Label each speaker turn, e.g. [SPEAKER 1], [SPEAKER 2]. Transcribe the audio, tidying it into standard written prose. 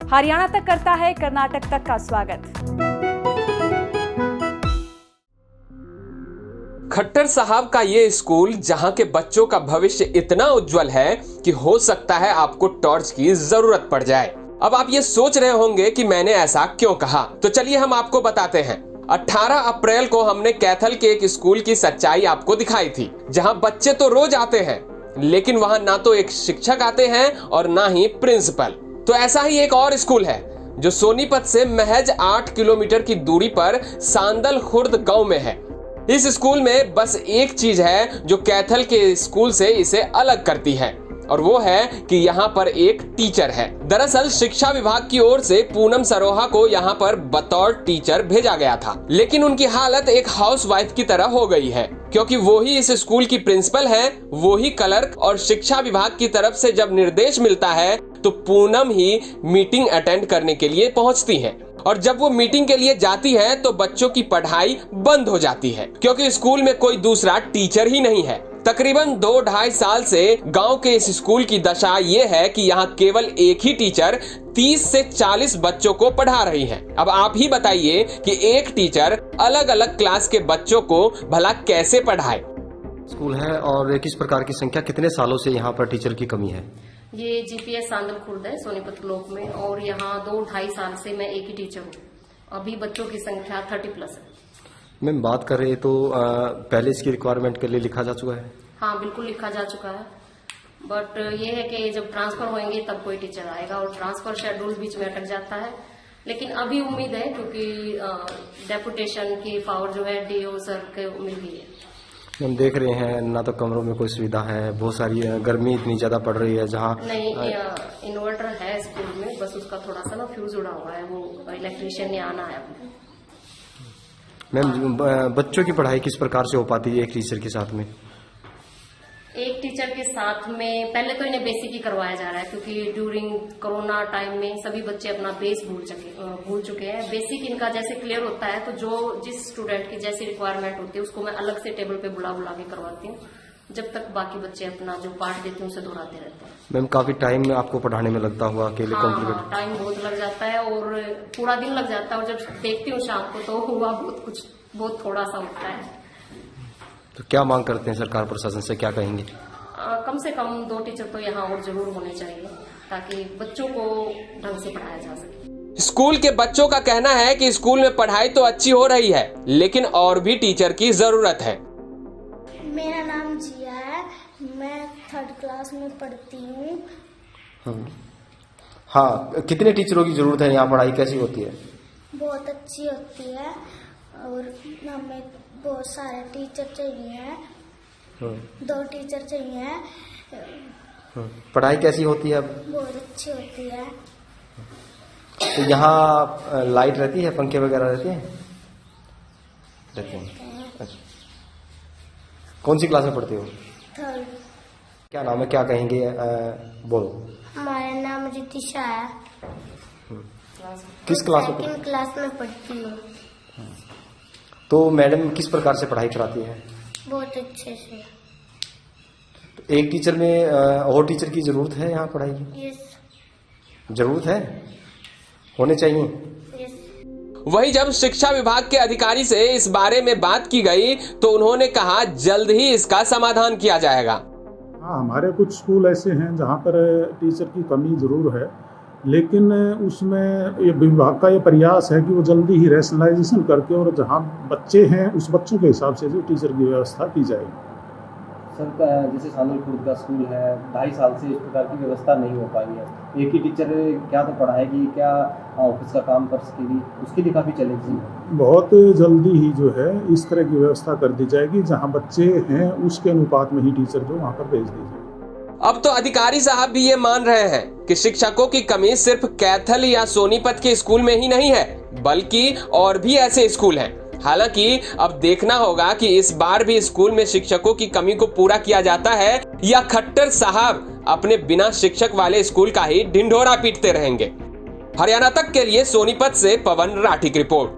[SPEAKER 1] हरियाणा तक करता है कर्नाटक तक का स्वागत।
[SPEAKER 2] खट्टर साहब का ये स्कूल जहां के बच्चों का भविष्य इतना उज्जवल है कि हो सकता है आपको टॉर्च की जरूरत पड़ जाए। अब आप ये सोच रहे होंगे कि मैंने ऐसा क्यों कहा, तो चलिए हम आपको बताते हैं। 18 अप्रैल को हमने कैथल के एक स्कूल की सच्चाई आपको दिखाई थी, जहां बच्चे तो रोज आते हैं लेकिन वहां ना तो एक शिक्षक आते हैं और ना ही प्रिंसिपल। तो ऐसा ही एक और स्कूल है जो सोनीपत से महज 8 किलोमीटर की दूरी पर सांदल खुर्द गांव में है। इस स्कूल में बस एक चीज है जो कैथल के स्कूल से इसे अलग करती है, और वो है कि यहाँ पर एक टीचर है। दरअसल शिक्षा विभाग की ओर से पूनम सरोहा को यहाँ पर बतौर टीचर भेजा गया था, लेकिन उनकी हालत एक हाउसवाइफ की तरह हो गई है, क्योंकि वो ही इस स्कूल की प्रिंसिपल है, वो ही क्लर्क, और शिक्षा विभाग की तरफ से जब निर्देश मिलता है तो पूनम ही मीटिंग अटेंड करने के लिए पहुंचती हैं। और जब वो मीटिंग के लिए जाती है तो बच्चों की पढ़ाई बंद हो जाती है, क्योंकि स्कूल में कोई दूसरा टीचर ही नहीं है। तकरीबन 2-2.5 साल से गांव के इस स्कूल की दशा ये है कि यहाँ केवल एक ही टीचर 30 से 40 बच्चों को पढ़ा रही है। अब आप ही बताइए कि एक टीचर अलग अलग क्लास के बच्चों को भला कैसे पढ़ाए।
[SPEAKER 3] स्कूल है और किस प्रकार की संख्या, कितने सालों से यहाँ पर टीचर की कमी है?
[SPEAKER 4] ये जीपीएस सांदल खुर्द है सोनीपत ब्लॉक में, और यहाँ 2-2.5 साल से मैं एक ही टीचर हूँ। अभी बच्चों की संख्या 30+ है।
[SPEAKER 3] मैम बात कर रहे तो पहले इसकी रिक्वायरमेंट के लिए लिखा जा चुका है?
[SPEAKER 4] हाँ बिल्कुल लिखा जा चुका है, बट ये है कि जब ट्रांसफर होंगे तब कोई टीचर आएगा, और ट्रांसफर शेड्यूल बीच में अटक जाता है। लेकिन अभी उम्मीद है, क्योंकि डेपुटेशन की पावर जो है डीओ सर के मिल गई है।
[SPEAKER 3] हम देख रहे हैं ना तो कमरों में कोई सुविधा है, बहुत सारी गर्मी इतनी ज्यादा पड़ रही है जहाँ
[SPEAKER 4] नहीं इन्वर्टर है स्कूल में, बस उसका थोड़ा सा ना फ्यूज उड़ा हुआ है, वो इलेक्ट्रिशियन ने आना है।
[SPEAKER 3] मैम बच्चों की पढ़ाई किस प्रकार से हो पाती है एक टीचर के साथ में?
[SPEAKER 4] एक टीचर के साथ में पहले तो इन्हें बेसिक ही करवाया जा रहा है, क्योंकि ड्यूरिंग कोरोना टाइम में सभी बच्चे अपना बेस भूल चुके हैं। बेसिक इनका जैसे क्लियर होता है तो जो जिस स्टूडेंट की जैसी रिक्वायरमेंट होती है उसको मैं अलग से टेबल पे बुला के करवाती हूँ, जब तक बाकी बच्चे अपना जो पाठ देते हैं उसे दोहराते रहते हैं।
[SPEAKER 3] मैम काफी टाइम आपको पढ़ाने में लगता हुआ अकेले?
[SPEAKER 4] हाँ, टाइम बहुत लग जाता है और पूरा दिन लग जाता है, और जब देखती हूँ शाम को तो हुआ बहुत थोड़ा सा होता है।
[SPEAKER 3] तो क्या मांग करते हैं सरकार प्रशासन से, क्या कहेंगे?
[SPEAKER 4] कम से कम 2 टीचर तो यहाँ और जरूर होने चाहिए, ताकि बच्चों को ढंग से पढ़ाया जा सके।
[SPEAKER 2] स्कूल के बच्चों का कहना है कि स्कूल में पढ़ाई तो अच्छी हो रही है, लेकिन और भी टीचर की जरूरत है।
[SPEAKER 5] मेरा नाम जिया है, मैं 3rd क्लास में पढ़ती हूँ।
[SPEAKER 3] हाँ, कितने टीचरों की जरूरत है? यहाँ पढ़ाई कैसी होती है?
[SPEAKER 5] बहुत अच्छी होती है, और हमें बहुत सारे टीचर चाहिए हैं। 2 टीचर चाहिए हैं।
[SPEAKER 3] पढ़ाई कैसी होती है?
[SPEAKER 5] बहुत अच्छी होती है।
[SPEAKER 3] तो यहाँ लाइट रहती है, पंखे वगैरह रहते हैं? रहते हैं। अच्छा, कौन सी क्लास में पढ़ते हो?
[SPEAKER 5] 3rd।
[SPEAKER 3] क्या नाम है, क्या कहेंगे? बोलो।
[SPEAKER 5] हमारा नाम रितिशा है।
[SPEAKER 3] किस क्लास में?
[SPEAKER 5] 2nd क्लास में पढ़ती हूँ।
[SPEAKER 3] तो मैडम किस प्रकार से पढ़ाई कराती है?
[SPEAKER 5] बहुत अच्छे से।
[SPEAKER 3] तो एक टीचर में और टीचर की जरूरत है यहाँ पढ़ाई की?
[SPEAKER 5] यस।
[SPEAKER 3] जरूरत है, होने चाहिए।
[SPEAKER 5] यस।
[SPEAKER 2] वही जब शिक्षा विभाग के अधिकारी से इस बारे में बात की गई तो उन्होंने कहा जल्द ही इसका समाधान किया जाएगा।
[SPEAKER 6] हाँ, हमारे कुछ स्कूल ऐसे हैं जहाँ पर टीचर की कमी जरूर है, लेकिन उसमें ये विभाग का ये प्रयास है कि वो जल्दी ही रैशनलाइजेशन करके और जहाँ बच्चे हैं उस बच्चों के हिसाब से जो टीचर की व्यवस्था की जाएगी।
[SPEAKER 7] सर जैसे सांदल खुर्द का स्कूल है, 2.5 साल से इस प्रकार की व्यवस्था नहीं हो पाई है। एक ही टीचर क्या तो पढ़ाएगी, क्या ऑफिस का काम कर सकेगी, उसके लिए काफ़ी चैलेंज है।
[SPEAKER 6] बहुत जल्दी ही जो है इस तरह की व्यवस्था कर दी जाएगी, जहाँ बच्चे हैं उसके अनुपात में ही टीचर जो वहाँ पर भेज दीजिए।
[SPEAKER 2] अब तो अधिकारी साहब भी ये मान रहे हैं कि शिक्षकों की कमी सिर्फ कैथल या सोनीपत के स्कूल में ही नहीं है, बल्कि और भी ऐसे स्कूल हैं। हालांकि अब देखना होगा कि इस बार भी स्कूल में शिक्षकों की कमी को पूरा किया जाता है या खट्टर साहब अपने बिना शिक्षक वाले स्कूल का ही ढिंढोरा पीटते रहेंगे। हरियाणा तक के लिए सोनीपत से पवन राठी की रिपोर्ट।